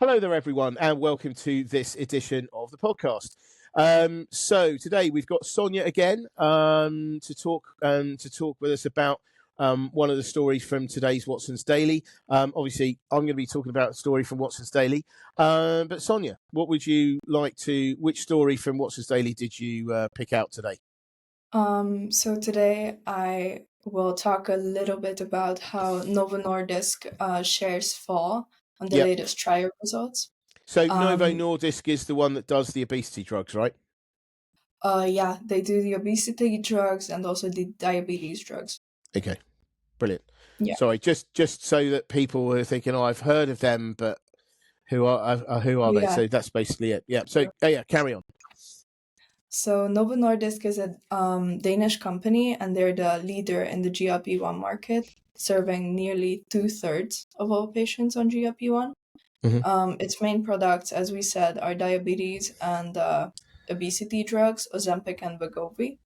Hello there, everyone, and welcome to this edition of the podcast. So today we've got Szonja again to talk with us about one of the stories from today's Watson's Daily. Obviously, I'm going to be talking about a story from Watson's Daily. But Szonja, which story from Watson's Daily did you pick out today? So today I will talk a little bit about how Novo Nordisk shares fall on the Yep. latest trial results. So Novo Nordisk is the one that does the obesity drugs, right? Yeah, they do the obesity drugs and also the diabetes drugs. Okay, brilliant. Yeah. Sorry, just so that people were thinking, "Oh, I've heard of them," but who are they? Yeah. So that's basically it. Yeah. So yeah, carry on. So Novo Nordisk is a Danish company, and they're the leader in the GLP-1 market, serving nearly 2/3 of all patients on GLP-1. Its main products, as we said, are diabetes and obesity drugs, Ozempic and Wegovy.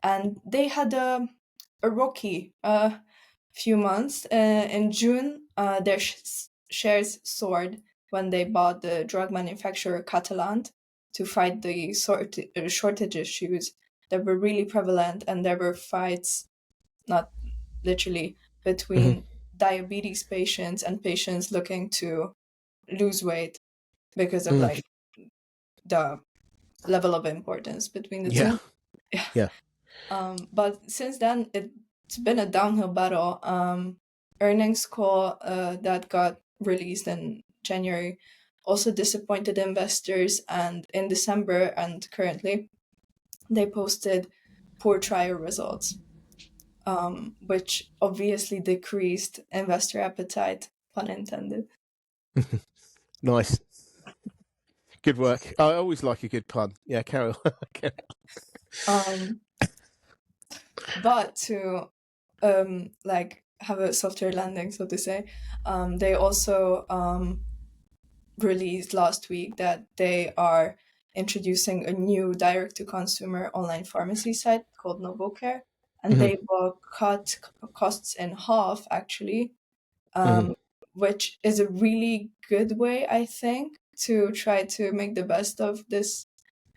And they had a rocky few months. In June, their shares soared when they bought the drug manufacturer Catalent to fight the shortage issues that were really prevalent, and there were fights, not literally, between diabetes patients and patients looking to lose weight because of like the level of importance between the two. Yeah. But since then, it's been a downhill battle. Earnings call that got released in January also disappointed investors, and in December and currently, they posted poor trial results, which obviously decreased investor appetite, pun intended. Nice. Good work. I always like a good pun. Yeah, carry on. But to like have a softer landing, so to say, they also released last week that they are introducing a new direct-to-consumer online pharmacy site called NovoCare, and they will cut costs in half, actually, which is a really good way, I think, to try to make the best of this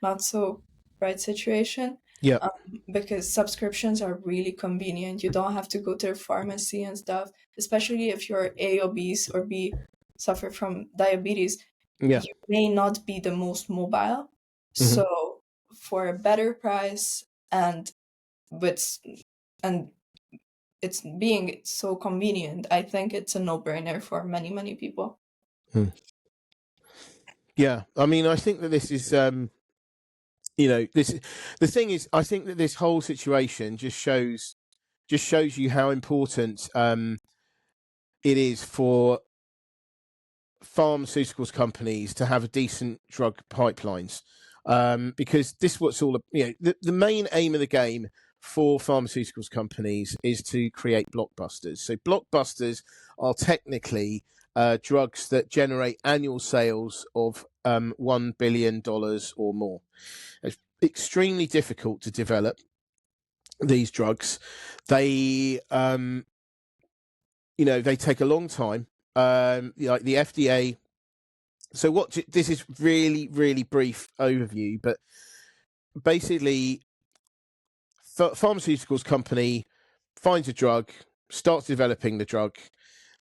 not so bright situation. Yeah. Because subscriptions are really convenient. You don't have to go to a pharmacy and stuff, especially if you're A, obese, or B, suffer from diabetes. Yeah. You may not be the most mobile. So for a better price and it's being so convenient, I think it's a no-brainer for many, many people. Yeah. I mean, I think that this is the thing is, I think that this whole situation just shows you how important it is for pharmaceuticals companies to have a decent drug pipelines, because this what's all the main aim of the game for pharmaceuticals companies is to create blockbusters. So blockbusters are technically drugs that generate annual sales of $1 billion or more. It's extremely difficult to develop these drugs. They they take a long time. Like the FDA. So this is really, really brief overview, but basically, pharmaceuticals company finds a drug, starts developing the drug.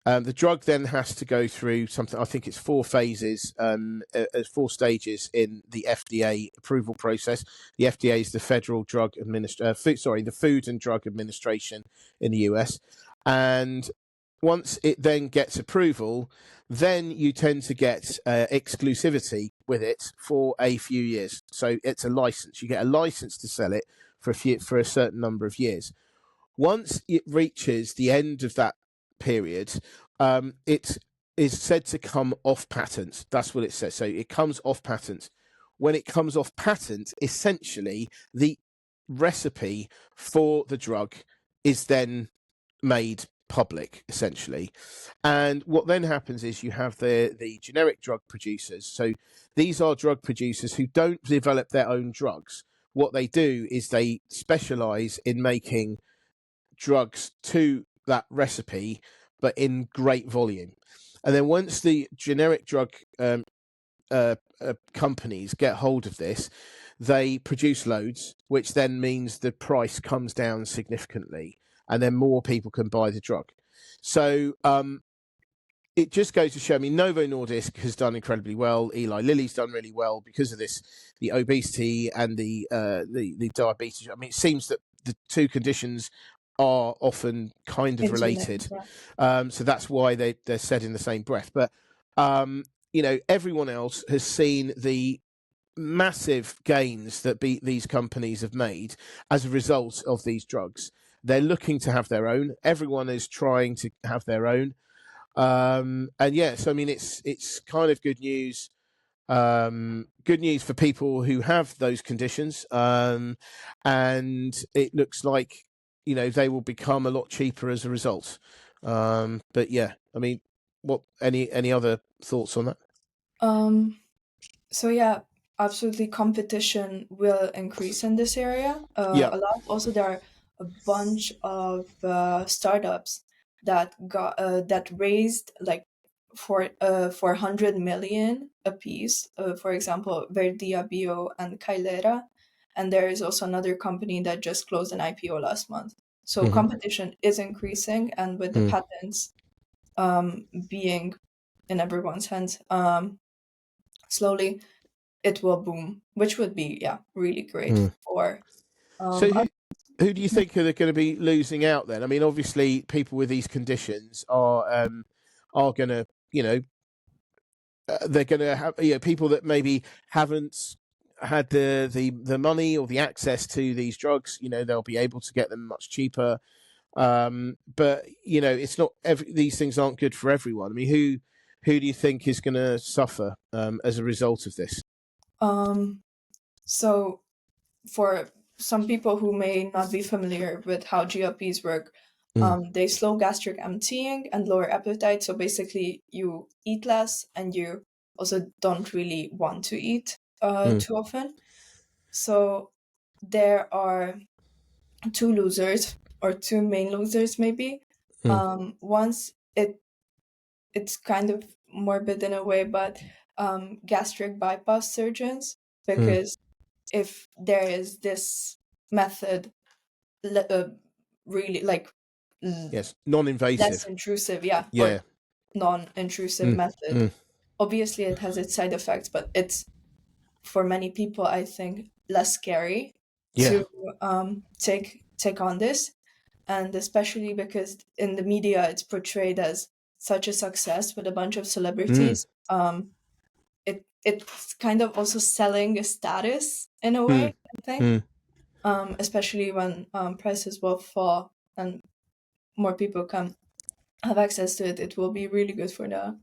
The drug then has to go through something. I think it's 4 phases, 4 stages in the FDA approval process. The FDA is the Federal Drug the Food and Drug Administration in the US, and once it then gets approval, then you tend to get exclusivity with it for a few years. So it's a license. You get a license to sell it for a certain number of years. Once it reaches the end of that period, it is said to come off patent. That's what it says. So it comes off patent. When it comes off patent, essentially the recipe for the drug is then made public, essentially. And what then happens is you have the generic drug producers. So these are drug producers who don't develop their own drugs. What they do is they specialize in making drugs to that recipe, but in great volume. And then once the generic drug companies get hold of this, they produce loads, which then means the price comes down significantly, and then more people can buy the drug. So it just goes to show me Novo Nordisk has done incredibly well. Eli Lilly's done really well because of this, the obesity and the diabetes. I mean, it seems that the two conditions are often kind of related. Yeah. So that's why they're said in the same breath. But, everyone else has seen the massive gains that these companies have made as a result of these drugs. They're looking to have their own. Everyone is trying to have their own. And yes, I mean, it's kind of good news. Good news for people who have those conditions. And it looks like, they will become a lot cheaper as a result. But yeah, I mean, what, any other thoughts on that? So yeah, absolutely, competition will increase in this area Yeah. a lot. Also, there are a bunch of startups that raised like 400 million a piece. For example, Verdia Bio and Kailera, and there is also another company that just closed an IPO last month. So competition is increasing, and with the patents being in everyone's hands, slowly it will boom, which would be really great for. So who do you think are going to be losing out then? I mean, obviously, people with these conditions are going to, they're going to have, people that maybe haven't had the money or the access to these drugs. They'll be able to get them much cheaper. But it's not these things aren't good for everyone. I mean, who do you think is going to suffer as a result of this? So for some people who may not be familiar with how GLPs work, they slow gastric emptying and lower appetite. So basically, you eat less, and you also don't really want to eat too often. So there are two losers, or two main losers maybe. Once it's kind of morbid in a way, but gastric bypass surgeons, because if there is this method really like Yes, less non-invasive. intrusive, or Yeah. non-intrusive method, obviously it has its side effects, but it's, for many people, I think, less scary Yeah. to take on this. And especially because in the media it's portrayed as such a success with a bunch of celebrities. It's kind of also selling a status in a way, I think. Especially when prices will fall and more people can have access to it, it will be really good for the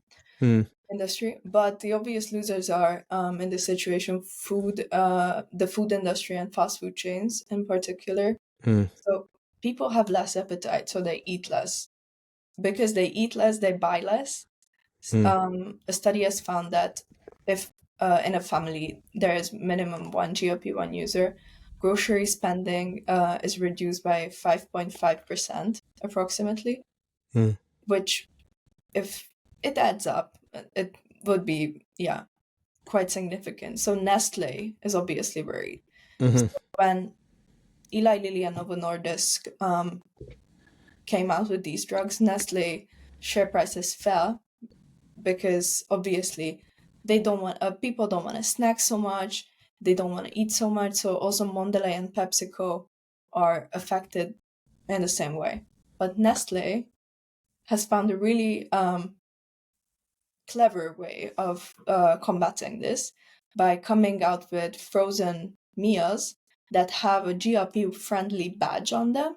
industry. But the obvious losers are, in this situation, the food industry and fast food chains in particular. So people have less appetite, so they eat less. Because they eat less, they buy less. A study has found that if in a family there is minimum one GLP-1 user, grocery spending is reduced by 5.5% approximately, which, if it adds up, it would be quite significant. So Nestle is obviously worried. So when Eli Lilly and Novo Nordisk came out with these drugs, Nestle share prices fell because obviously they don't want people don't want to snack so much, they don't want to eat so much. So also Mondelez and PepsiCo are affected in the same way. But Nestle has found a really clever way of combating this by coming out with frozen meals that have a GLP friendly badge on them.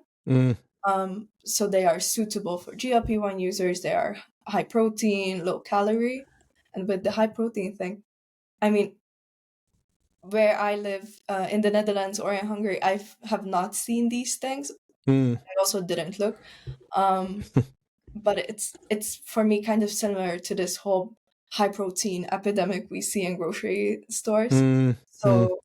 So they are suitable for GLP-1 users. They are high protein, low calorie. And with the high protein thing, I mean, where I live in the Netherlands or in Hungary, I have not seen these things. I also didn't look. But it's for me kind of similar to this whole high protein epidemic we see in grocery stores. So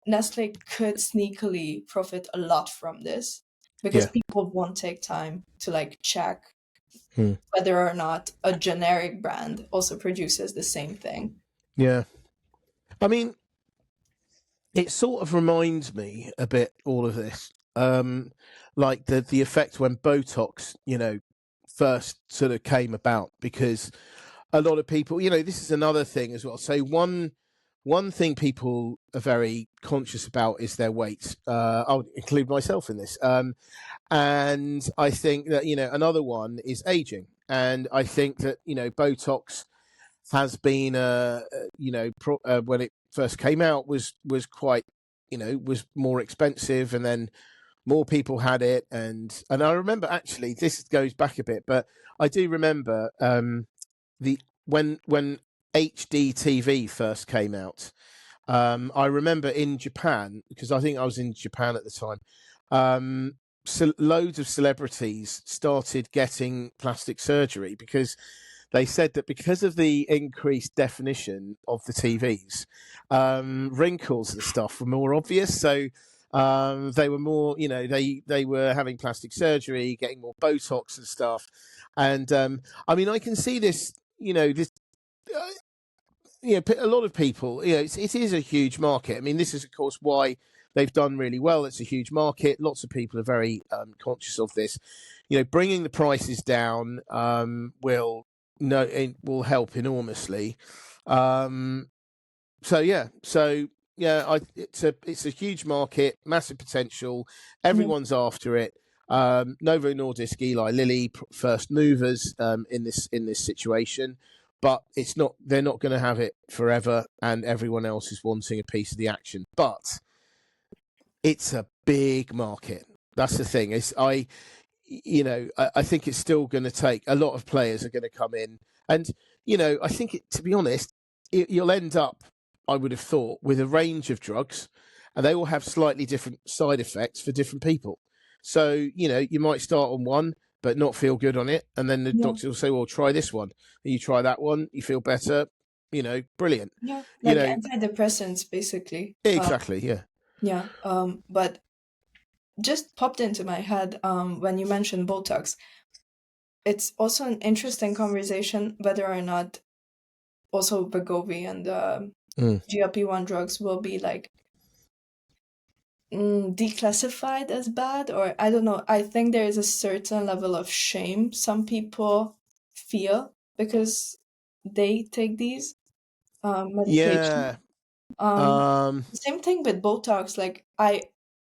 Nestle could sneakily profit a lot from this because Yeah. people won't take time to like check Hmm. whether or not a generic brand also produces the same thing. Yeah. I mean, it sort of reminds me a bit, all of this, like the effect when Botox, first sort of came about, because a lot of people, this is another thing as well. So one thing people are very conscious about is their weight. I'll include myself in this. And I think that, another one is aging. And I think that, Botox has been, when it first came out was quite, was more expensive, and then more people had it. And I remember, actually, this goes back a bit, but I do remember the when HD TV first came out. I remember in Japan, because I think I was in Japan at the time. So loads of celebrities started getting plastic surgery because they said that because of the increased definition of the TVs, wrinkles and stuff were more obvious. So they were more, they were having plastic surgery, getting more Botox and stuff. And I mean, I can see this, this. A lot of people, it is a huge market. I mean, this is, of course, why they've done really well. It's a huge market. Lots of people are very conscious of this. Bringing the prices down will help enormously. It's a huge market, massive potential. Everyone's after it. Novo Nordisk, Eli Lilly, first movers in this situation. But they're not going to have it forever, and everyone else is wanting a piece of the action. But it's a big market. That's the thing. I think it's still going to take a lot of players are going to come in, and I think to be honest, you'll end up, I would have thought, with a range of drugs, and they will have slightly different side effects for different people. So you might start on one but not feel good on it, and then the doctor will say, "Well, try this one." And you try that one, you feel better. Brilliant. Yeah, like antidepressants, basically. Exactly. Yeah. Yeah. But just popped into my head when you mentioned Botox. It's also an interesting conversation whether or not also Wegovy and GLP-1 drugs will be like declassified as bad, or I don't know. I think there is a certain level of shame some people feel because they take these medications. Yeah. Same thing with Botox. Like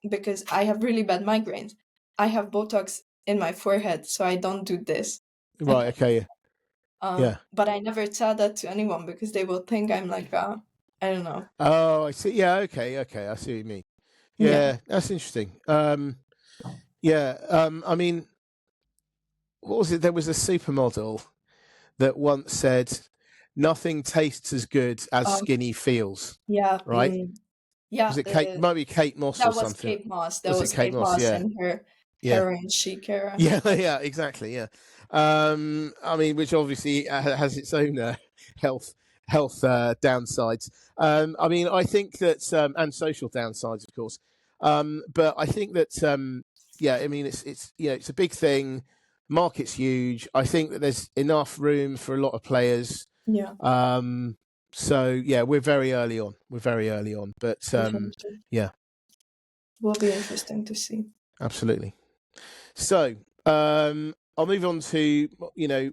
because I have really bad migraines, I have Botox in my forehead, so I don't do this. Right. Okay. Yeah. But I never tell that to anyone because they will think I'm like I don't know. Oh, I see. Yeah. Okay. I see what you mean. Yeah. Yeah, that's interesting. Yeah. I mean, what was it? There was a supermodel that once said, "Nothing tastes as good as skinny feels." Yeah. Right? Yeah. Was it Kate? Might be Kate Moss That or was something. Kate Moss. That Was was it Kate Kate Moss? Moss Yeah. and her Yeah. heroin chic era. Yeah. Yeah. Exactly. Yeah. I mean, which obviously has its own health downsides. I mean, I think that and social downsides, of course. But I think that I mean, it's a big thing. Market's huge. I think that there's enough room for a lot of players. Yeah. So yeah, we're very early on. But yeah, will be interesting to see. Absolutely. So I'll move on to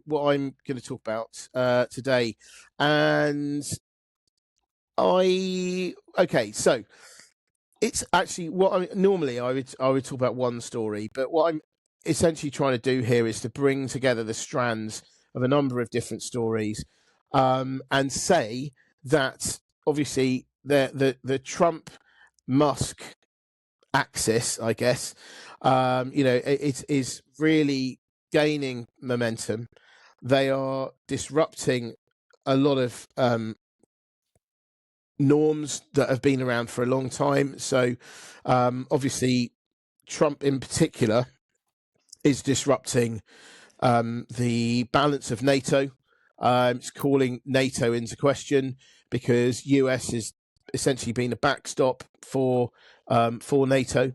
what I'm going to talk about today, and so it's actually normally I would talk about one story, but what I'm essentially trying to do here is to bring together the strands of a number of different stories, and say that obviously the Trump Musk axis, I guess, it is really gaining momentum. They are disrupting a lot of norms that have been around for a long time. So obviously Trump in particular is disrupting the balance of NATO. It's calling NATO into question because US has essentially been a backstop for NATO.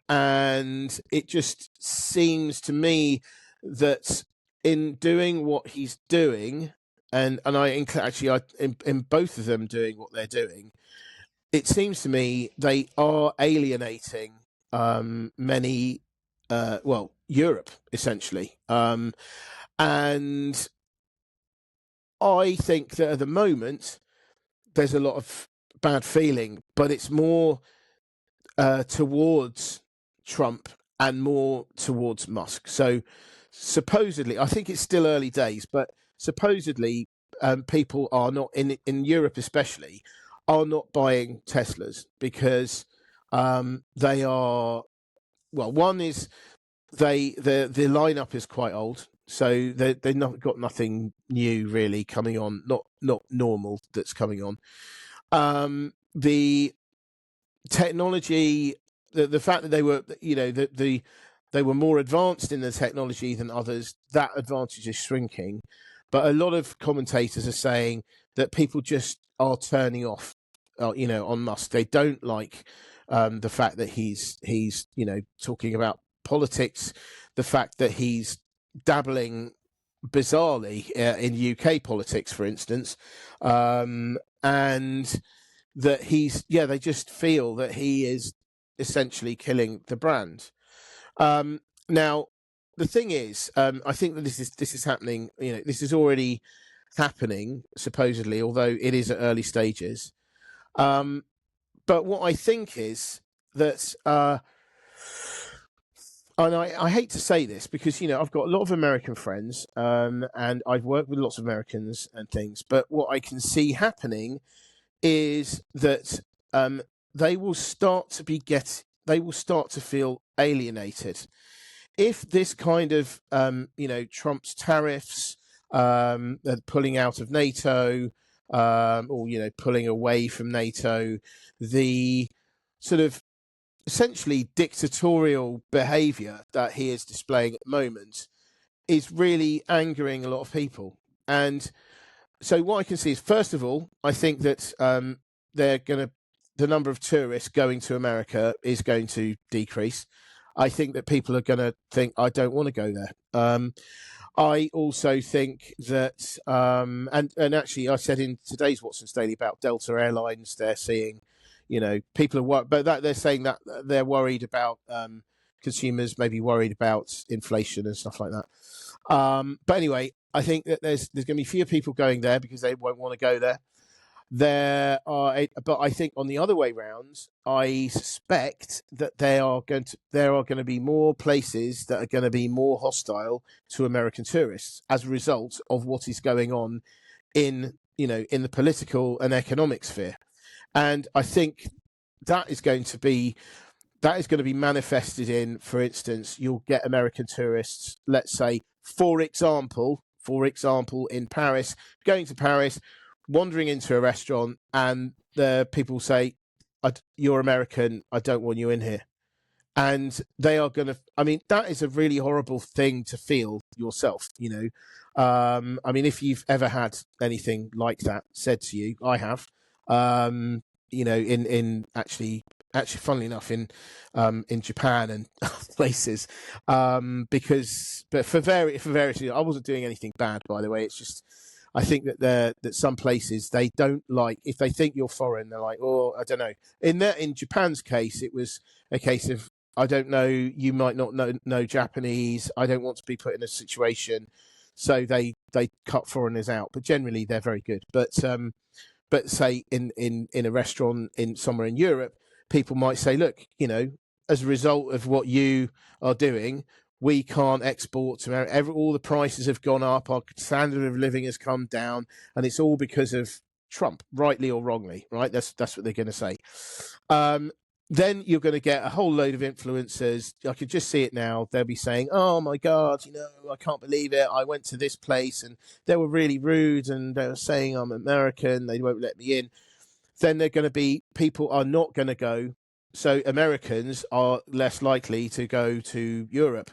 And it just seems to me that in doing what he's doing, and in both of them doing what they're doing, it seems to me they are alienating many, Europe essentially, and I think that at the moment there's a lot of bad feeling, but it's more towards Trump and more towards Musk. So supposedly, I think it's still early days, but supposedly people are not in Europe, especially, are not buying Teslas because they are, well, one is the lineup is quite old, so they've not got nothing new really coming on, not normal that's coming on. The technology, the fact that they were, they were more advanced in the technology than others, that advantage is shrinking. But a lot of commentators are saying that people just are turning off, on Musk. They don't like the fact that he's talking about politics, the fact that he's dabbling bizarrely in UK politics, for instance, and that they just feel that he is essentially killing the brand. Now, the thing is, I think that this is happening. This is already happening supposedly, although it is at early stages. But what I think is that, and I hate to say this because I've got a lot of American friends, and I've worked with lots of Americans and things. But what I can see happening is that they will start to feel alienated if this kind of Trump's tariffs, pulling out of NATO, or pulling away from NATO, the sort of essentially dictatorial behaviour that he is displaying at the moment is really angering a lot of people. And so what I can see is, first of all, I think that the number of tourists going to America is going to decrease. I think that people are going to think, I don't want to go there. I also think that, and actually, I said in today's Watson's Daily about Delta Airlines, they're seeing, people are worried, but they're saying that they're worried about consumers, maybe worried about inflation and stuff like that. But anyway, I think that there's going to be fewer people going there because they won't want to go there. But I think on the other way round, I suspect that there are going to be more places that are going to be more hostile to American tourists as a result of what is going on in the political and economic sphere. And I think that is going to be manifested in, for instance, you'll get American tourists, let's say, for example, in Paris, going to Paris, wandering into a restaurant, and the people say, "You're American. I don't want you in here." And they are going to. I mean, that is a really horrible thing to feel yourself. I mean, if you've ever had anything like that said to you, I have. In actually, funnily enough, in Japan and places, but for various reasons, I wasn't doing anything bad, by the way. It's just, I think that some places, they don't like, if they think you're foreign, they're like, oh, I don't know. In Japan's case, it was a case of, I don't know, you might not know Japanese. I don't want to be put in a situation, so they cut foreigners out. But generally, they're very good. But say in a restaurant somewhere in Europe, people might say, look, as a result of what you are doing, we can't export to America. All the prices have gone up. Our standard of living has come down, and it's all because of Trump, rightly or wrongly. Right? That's what they're going to say. Then you're going to get a whole load of influencers. I could just see it now. They'll be saying, "Oh my God, I can't believe it. I went to this place and they were really rude, and they were saying I'm American. They won't let me in." Then they're going to be, people are not going to go. So Americans are less likely to go to Europe,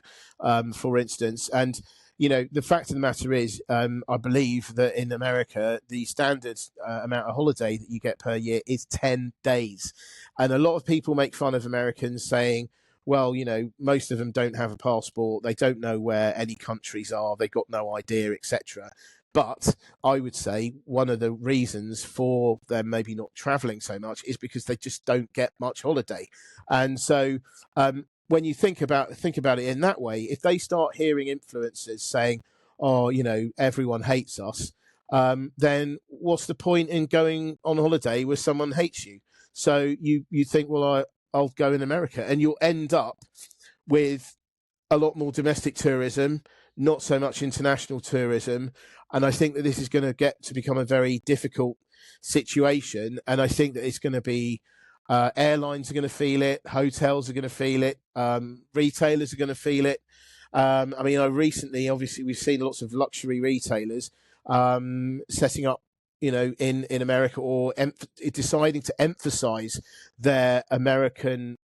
for instance. And, the fact of the matter is, I believe that in America, the standard amount of holiday that you get per year is 10 days. And a lot of people make fun of Americans saying, well, most of them don't have a passport, they don't know where any countries are, they've got no idea, etc. But I would say one of the reasons for them maybe not travelling so much is because they just don't get much holiday. And so when you think about it in that way, if they start hearing influencers saying, "Oh, everyone hates us," then what's the point in going on holiday where someone hates you? So you think, well, I'll go in America, and you'll end up with a lot more domestic tourism, not so much international tourism. And I think that this is going to get to become a very difficult situation. And I think that it's going to be airlines are going to feel it, hotels are going to feel it, retailers are going to feel it. I mean, recently, obviously, we've seen lots of luxury retailers setting up, in America, or deciding to emphasize their American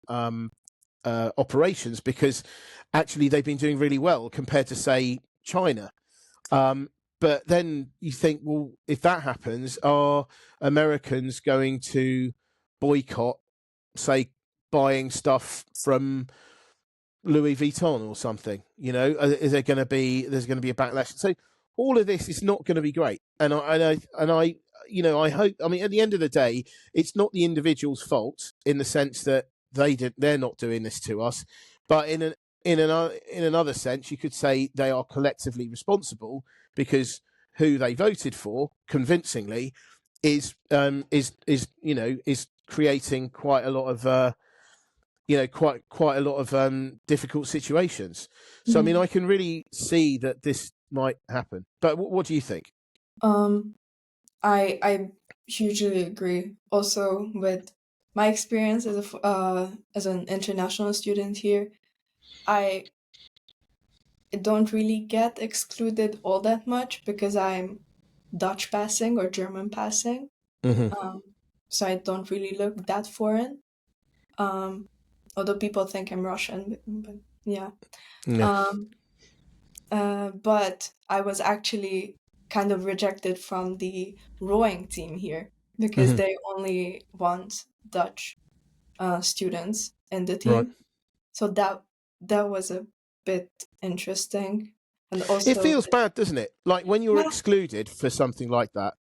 operations, because actually they've been doing really well compared to, say, China. But then you think, well, if that happens, are Americans going to boycott, say, buying stuff from Louis Vuitton or something? Is there's going to be a backlash? So all of this is not going to be great. And I hope. I mean, at the end of the day, it's not the individual's fault, in the sense that they're not doing this to us, but in another sense, you could say they are collectively responsible, because who they voted for convincingly is creating quite a lot of quite a lot of difficult situations. So I mean, I can really see that this might happen. But what do you think? I hugely agree. Also, with my experience as an international student here, I don't really get excluded all that much because I'm Dutch passing or German passing. So I don't really look that foreign. Although people think I'm Russian, but yeah. Yeah. But I was actually kind of rejected from the rowing team here because they only want Dutch students in the Right. team. So that was a bit interesting. And It also, feels bad, doesn't it? Like when you're yeah, excluded for something like that.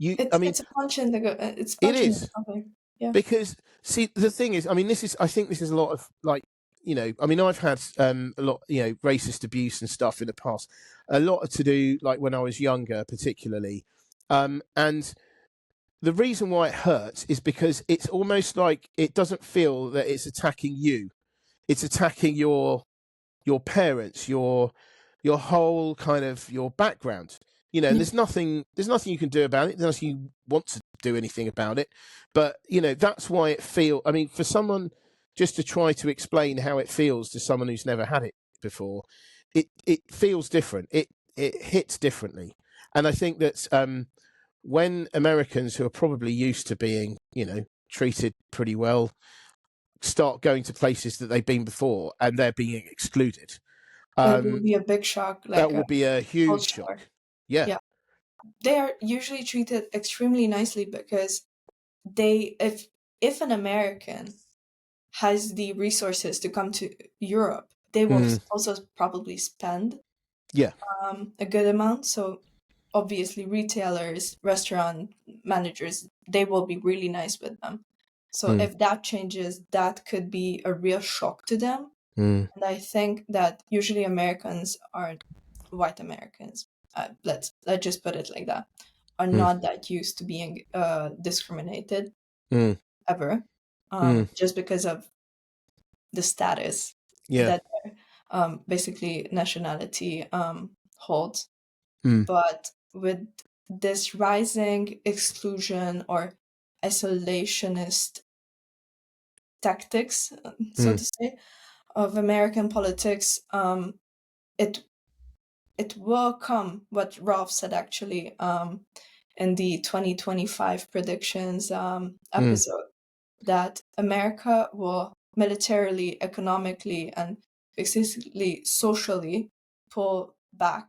I mean, it's a punch in the it's it punching in is. the stomach. Yeah. Because, see, the thing is, I mean, I think this is a lot of, like, I mean, I've had a lot, racist abuse and stuff in the past, a lot to do, like, when I was younger, particularly. And the reason why it hurts is because it's almost like it doesn't feel that it's attacking you. It's attacking your parents, your whole kind of your background. And Yeah. there's nothing you can do about it. There's nothing you want to do anything about it. But that's why I mean, for someone just to try to explain how it feels to someone who's never had it before, it feels different. It hits differently. And I think that when Americans, who are probably used to being treated pretty well, start going to places that they've been before and they're being excluded, It will be a big shock, that like a will be a huge culture. shock. Yeah. Yeah. They are usually treated extremely nicely because if an American has the resources to come to Europe, they will also probably spend Yeah. a good amount. So obviously retailers, restaurant managers, they will be really nice with them. So if that changes, that could be a real shock to them. And I think that usually Americans are white Americans. Let's just put it like that. Are not that used to being discriminated ever, just because of the status Yeah. that basically nationality holds. Mm. But with this rising exclusion or isolationist tactics, so to say, of American politics, it it will come, what Ralph said actually in the 2025 predictions episode, that America will militarily, economically, and basically socially pull back.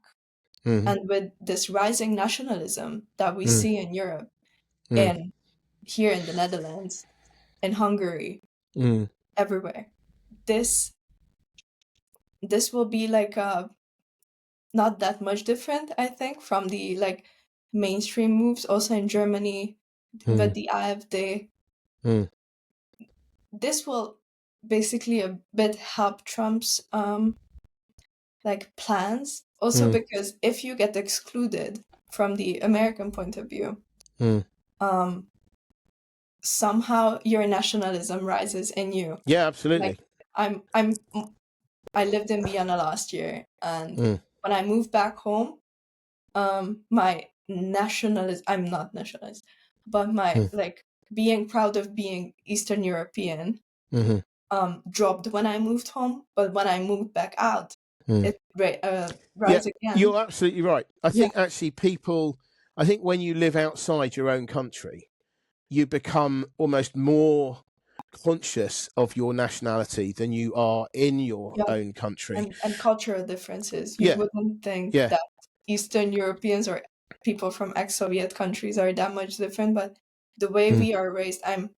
And with this rising nationalism that we see in Europe, and here in the Netherlands, in Hungary, everywhere, this will be like not that much different, I think, from the like mainstream moves. Also in Germany with the AfD, this will basically a bit help Trump's like plans. Also because if you get excluded from the American point of view, somehow your nationalism rises in you. Yeah, absolutely. Like I lived in Vienna last year, and when I moved back home, my nationalism, I'm not nationalist, but my like being proud of being Eastern European dropped when I moved home, but when I moved back out, it rise again. You're absolutely right. I think actually I think when you live outside your own country, you become almost more conscious of your nationality than you are in your own country. And cultural differences. You wouldn't think that Eastern Europeans or people from ex-Soviet countries are that much different, but the way we are raised, I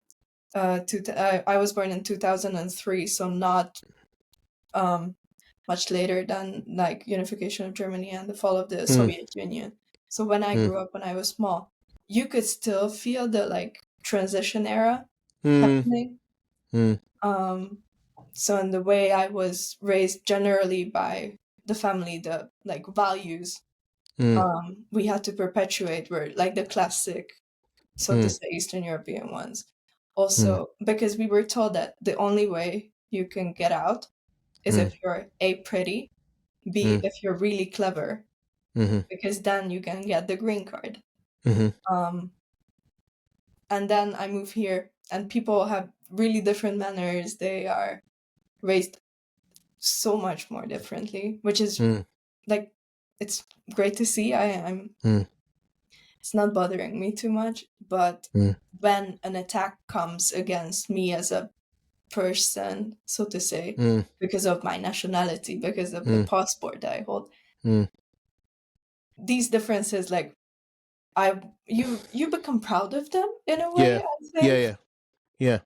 was born in 2003, so not much later than like unification of Germany and the fall of the Soviet Union. So when I grew up, when I was small, you could still feel the like transition era happening. So in the way I was raised generally by the family, the like values we had to perpetuate were like the classic, so to say, Eastern European ones. Also, because we were told that the only way you can get out is if you're A, pretty, B, if you're really clever, because then you can get the green card. And then I move here, and people have really different manners. They are raised so much more differently, which is like, it's great to see. It's not bothering me too much, but when an attack comes against me as a person, so to say, because of my nationality, because of the passport that I hold, these differences, like you become proud of them in a way. I think. Yeah.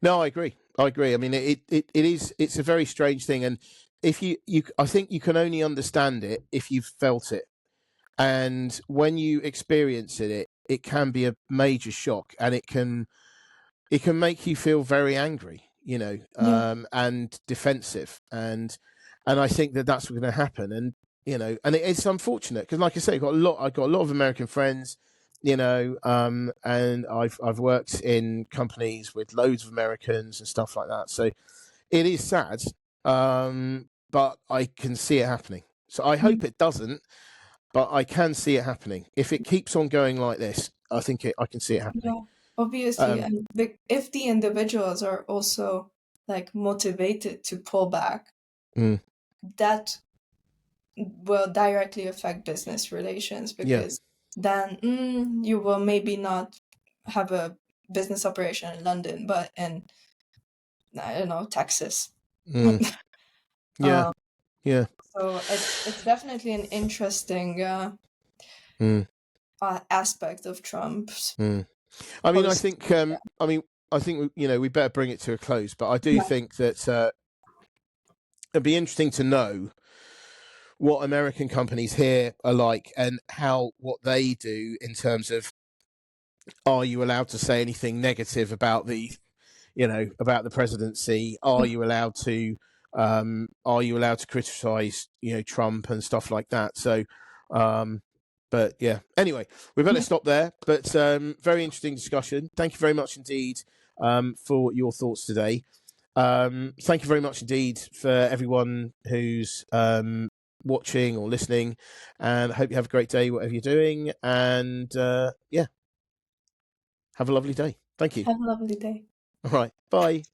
No, I agree. I mean, it's a very strange thing, and if you I think you can only understand it if you've felt it, and when you experience it can be a major shock, and it can make you feel very angry, and defensive, and I think that's what's going to happen, and and it's unfortunate because, like I say, I got a lot of American friends, and I've worked in companies with loads of Americans and stuff like that. So it is sad, but I can see it happening. So I hope it doesn't, but I can see it happening. If it keeps on going like this, I can see it happening. Yeah, obviously, and if the individuals are also like motivated to pull back, that will directly affect business relations, because then you will maybe not have a business operation in London, but in, I don't know, Texas. Yeah. So it's definitely an interesting aspect of Trump's. I mean, I think we better bring it to a close, but I do think that it'd be interesting to know what American companies here are like, and what they do in terms of, are you allowed to say anything negative about the presidency? Are you allowed to criticize Trump and stuff like that? So but yeah, anyway, we better stop there, but very interesting discussion. Thank you very much indeed for your thoughts today. Thank you very much indeed for everyone who's watching or listening, and I hope you have a great day whatever you're doing, and have a lovely day. Thank you. Have a lovely day. All right, bye.